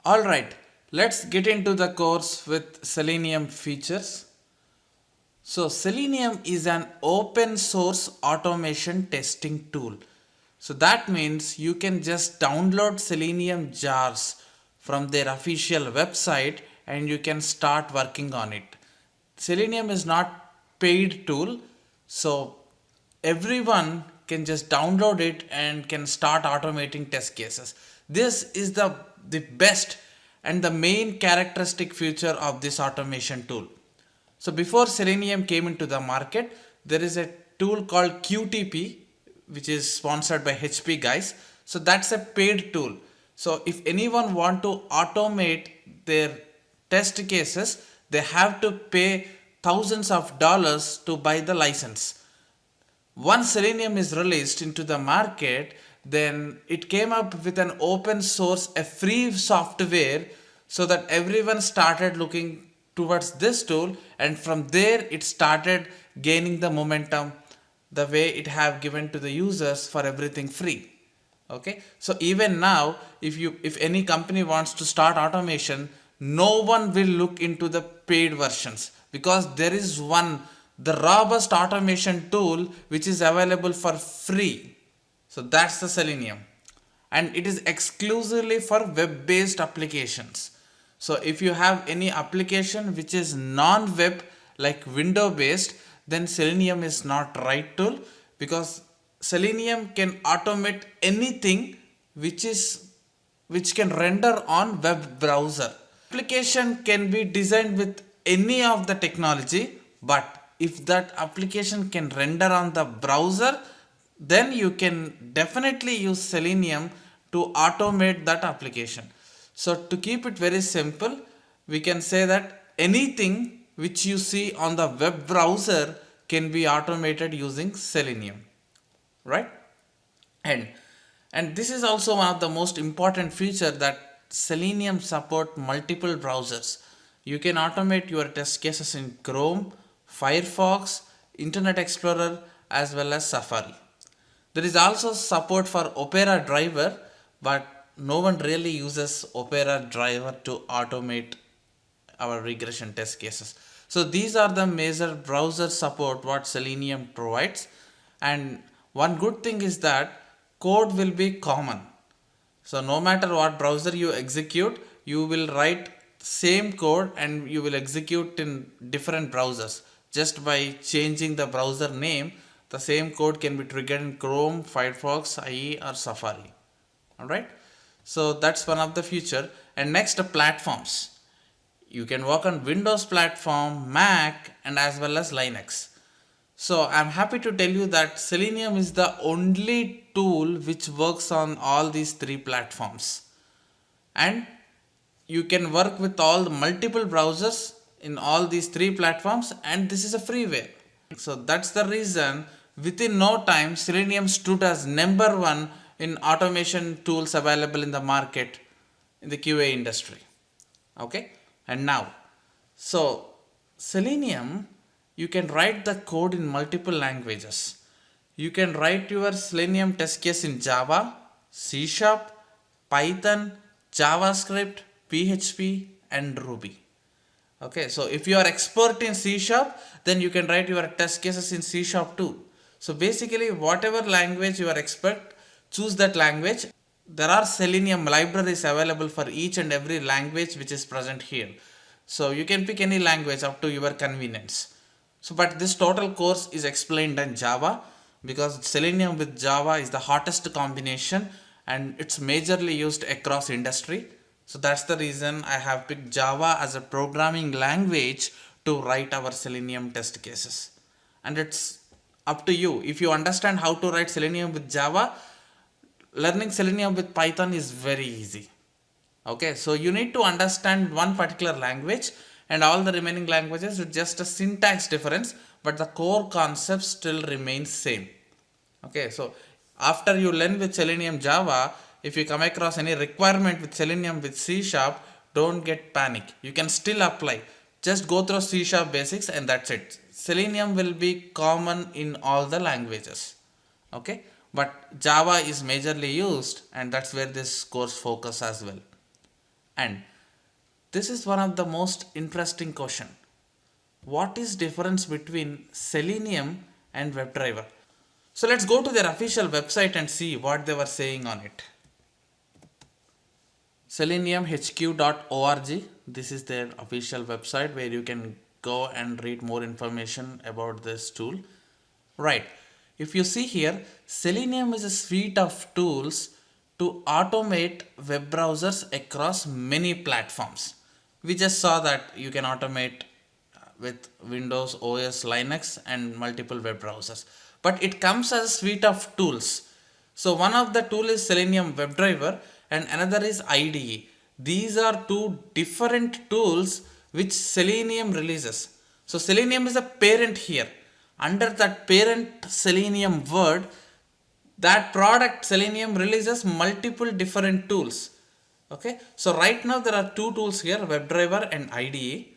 Alright, let's get into the course with Selenium features. So, Selenium is an open source automation testing tool. So, that means you can just download Selenium jars from their official website and you can start working on it. Selenium is not paid tool, so everyone can just download it and can start automating test cases. This is the best and the main characteristic feature of this automation tool. So before Selenium came into the market, there is a tool called QTP, which is sponsored by HP guys. So that's a paid tool. So if anyone want to automate their test cases, they have to pay thousands of dollars to buy the license. Once Selenium is released into the market, then it came up with an open source, a free software, so that everyone started looking towards this tool, and from there it started gaining the momentum the way it have given to the users for everything free. Okay, so even now if any company wants to start automation, no one will look into the paid versions, because there is one, the robust automation tool, which is available for free. So that's the Selenium, and it is exclusively for web based applications. So if you have any application which is non web, like window based, then Selenium is not right tool, because Selenium can automate anything which can render on web browser. Application can be designed with any of the technology, but if that application can render on the browser, then you can definitely use Selenium to automate that application. So to keep it very simple, we can say that anything which you see on the web browser can be automated using Selenium, right? And this is also one of the most important feature, that Selenium support multiple browsers. You can automate your test cases in Chrome, Firefox, Internet Explorer, as well as Safari. There is also support for Opera driver, but no one really uses Opera driver to automate our regression test cases. So these are the major browser support what Selenium provides. And one good thing is that code will be common. So no matter what browser you execute, you will write same code and you will execute in different browsers. Just by changing the browser name, the same code can be triggered in Chrome, Firefox, IE or Safari. Alright. So that's one of the feature. And next, platforms. You can work on Windows platform, Mac, and as well as Linux. So I'm happy to tell you that Selenium is the only tool which works on all these three platforms. And you can work with all the multiple browsers in all these three platforms, and this is a freeware. So that's the reason within no time Selenium stood as number one in automation tools available in the market in the QA industry. Okay, and now, so Selenium, you can write the code in multiple languages. You can write your Selenium test case in Java, C Sharp, Python, JavaScript, PHP, and Ruby. Okay, so if you are expert in C Sharp, then you can write your test cases in C Sharp too. So basically, whatever language you are expert, choose that language. There are Selenium libraries available for each and every language which is present here. So you can pick any language up to your convenience. So but this total course is explained in Java, because Selenium with Java is the hottest combination and it's majorly used across industry. So that's the reason I have picked Java as a programming language to write our Selenium test cases. And it's up to you. If you understand how to write Selenium with Java, learning Selenium with Python is very easy. Okay, so you need to understand one particular language, and all the remaining languages with just a syntax difference, but the core concept still remains same. Okay, so after you learn with Selenium Java, if you come across any requirement with Selenium with C Sharp, don't get panic. You can still apply. Just go through C Sharp basics and that's it. Selenium will be common in all the languages. Okay, but Java is majorly used, and that's where this course focus as well. And this is one of the most interesting question. What is difference between Selenium and WebDriver? So let's go to their official website and see what they were saying on it. seleniumhq.org. This is their official website where you can go and read more information about this tool. Right. If you see here, Selenium is a suite of tools to automate web browsers across many platforms. We just saw that you can automate with Windows, OS, Linux, and multiple web browsers. But it comes as a suite of tools. So one of the tool is Selenium WebDriver and another is IDE. These are two different tools which Selenium releases. So Selenium is a parent here. Under that parent Selenium word, that product Selenium releases multiple different tools. Okay, so right now there are two tools here, WebDriver and IDE.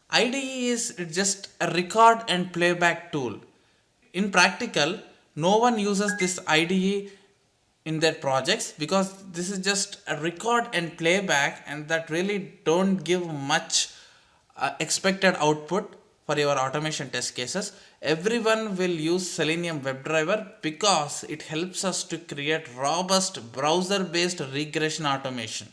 IDE is just a record and playback tool. In practical, no one uses this IDE in their projects because this is just a record and playback, and that really don't give much expected output for your automation test cases. Everyone will use Selenium WebDriver because it helps us to create robust browser based regression automation.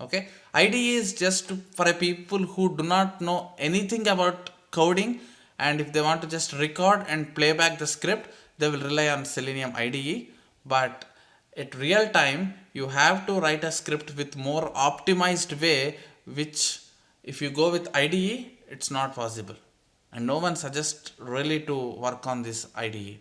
Okay, IDE is just for a people who do not know anything about coding, and if they want to just record and play back the script, they will rely on Selenium IDE. But at real time, you have to write a script with more optimized way, which if you go with IDE, it's not possible, and no one suggests really to work on this IDE.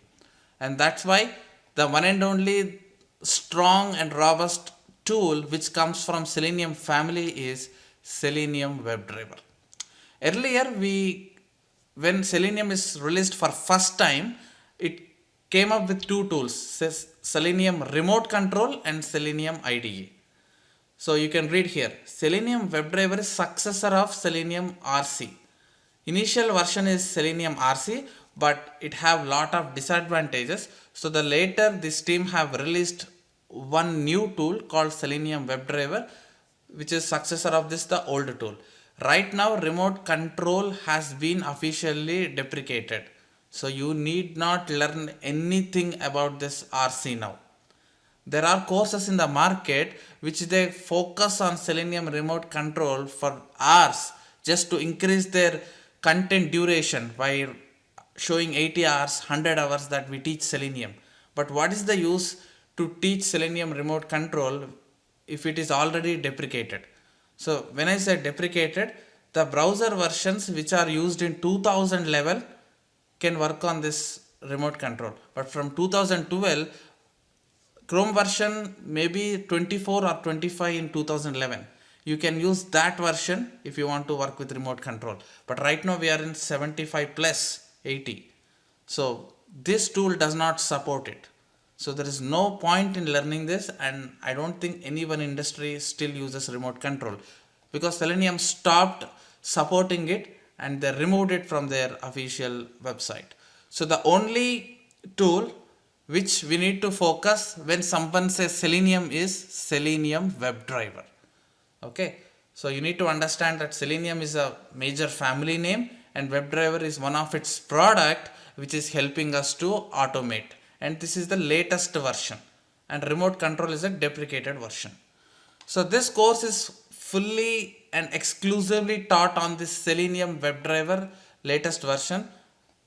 And that's why the one and only strong and robust tool which comes from Selenium family is Selenium WebDriver. Earlier, when Selenium is released for first time, it came up with two tools, Selenium Remote Control and Selenium IDE. So you can read here, Selenium WebDriver is successor of Selenium RC. Initial version is Selenium RC, but it have lot of disadvantages. So the later this team have released one new tool called Selenium WebDriver, which is successor of the old tool. Right now, remote control has been officially deprecated. So you need not learn anything about this RC now. There are courses in the market which they focus on Selenium remote control for hours just to increase their content duration by showing 80 hours, 100 hours that we teach Selenium. But what is the use to teach Selenium remote control if it is already deprecated? So when I say deprecated, the browser versions which are used in 2000 level can work on this remote control. But from 2012, Chrome version maybe 24 or 25 in 2011. You can use that version if you want to work with remote control. But right now we are in 75 plus 80. So this tool does not support it. So there is no point in learning this, and I don't think anyone in industry still uses remote control because Selenium stopped supporting it and they removed it from their official website. So the only tool which we need to focus when someone says Selenium is Selenium WebDriver. Okay, so you need to understand that Selenium is a major family name and WebDriver is one of its product which is helping us to automate, and this is the latest version, and remote control is a deprecated version. So this course is fully and exclusively taught on this Selenium WebDriver latest version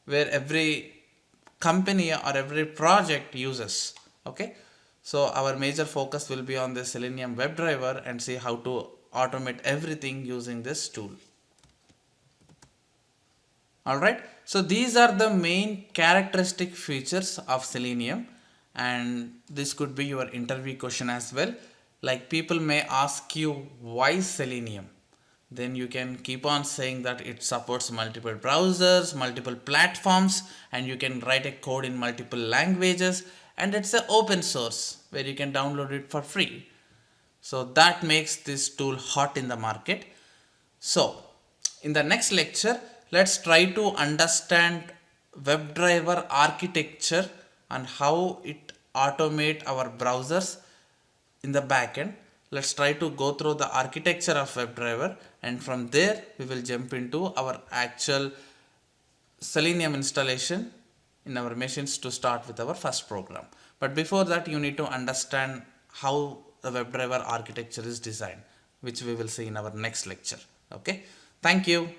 where every company or every project uses. Okay, so our major focus will be on the Selenium WebDriver and see how to automate everything using this tool. Alright, so these are the main characteristic features of Selenium, and this could be your interview question as well. Like people may ask you why Selenium, then you can keep on saying that it supports multiple browsers, multiple platforms, and you can write a code in multiple languages, and it's an open source where you can download it for free. So that makes this tool hot in the market. So in the next lecture, let's try to understand WebDriver architecture and how it automate our browsers in the backend. let's try to go through the architecture of WebDriver, and from there we will jump into our actual Selenium installation in our machines to start with our first program. But before that, you need to understand how the WebDriver architecture is designed, which we will see in our next lecture. Okay, thank you.